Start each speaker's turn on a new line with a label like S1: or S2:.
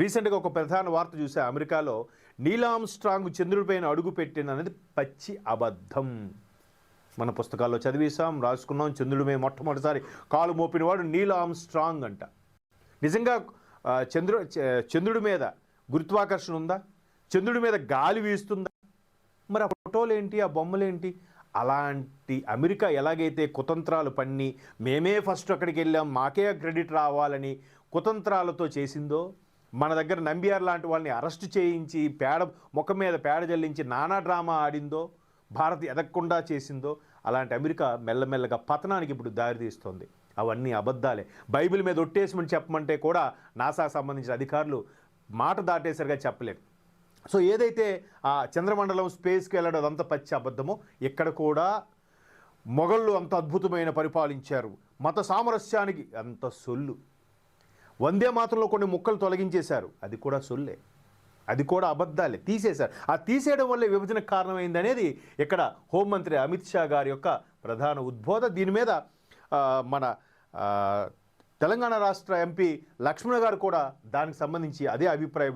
S1: రీసెంట్గా ఒక ప్రధాన వార్త చూసా, అమెరికాలో నీల్ ఆర్మ్స్ట్రాంగ్ చంద్రుడిపైన అడుగు పెట్టిందనేది పచ్చి అబద్ధం. మన పుస్తకాల్లో చదివేశాం, రాసుకున్నాం. చంద్రుడి మీద మొట్టమొదటిసారి కాలు మోపినవాడు నీల్ ఆర్మ్స్ట్రాంగ్ అంట. నిజంగా చంద్రుడి మీద గురుత్వాకర్షణ ఉందా? చంద్రుడి మీద గాలి వీస్తుందా? మరి ఆ ఫోటోలు ఏంటి, ఆ బొమ్మలేంటి? అలాంటి అమెరికా ఎలాగైతే కుతంత్రాలు పన్ని మేమే ఫస్ట్ అక్కడికి వెళ్ళాం, మాకే క్రెడిట్ రావాలని కుతంత్రాలతో చేసిందో, మన దగ్గర నంబియార్ లాంటి వాళ్ళని అరెస్ట్ చేయించి ముఖం మీద పేడ జల్లించి నానా డ్రామా ఆడిందో, భారత్ ఎదగకుండా చేసిందో, అలాంటి అమెరికా మెల్లమెల్లగా పతనానికి ఇప్పుడు దారితీస్తోంది. అవన్నీ అబద్ధాలే. బైబిల్ మీద ఒట్టేసమని చెప్పమంటే కూడా నాసాకు సంబంధించిన అధికారులు మాట దాటేసరిగా చెప్పలేరు. సో ఏదైతే ఆ చంద్రమండలం స్పేస్కి వెళ్ళడం అదంతా పచ్చి అబద్ధమో, ఇక్కడ కూడా మొఘళ్ళు అంత అద్భుతమైన పరిపాలించారు, మత సామరస్యానికి అంత సొల్లు. వందే మాత్రంలో కొన్ని ముక్కలు తొలగించేశారు, అది కూడా సొల్లే, అది కూడా అబద్ధాలే, తీసేశారు. ఆ తీసేయడం వల్లే విభజనకు కారణమైంది అనేది ఇక్కడ హోంమంత్రి అమిత్ షా గారి యొక్క ప్రధాన ఉద్బోధ. దీని మీద మన తెలంగాణ రాష్ట్ర ఎంపీ లక్ష్మణ గారు కూడా దానికి సంబంధించి అదే అభిప్రాయం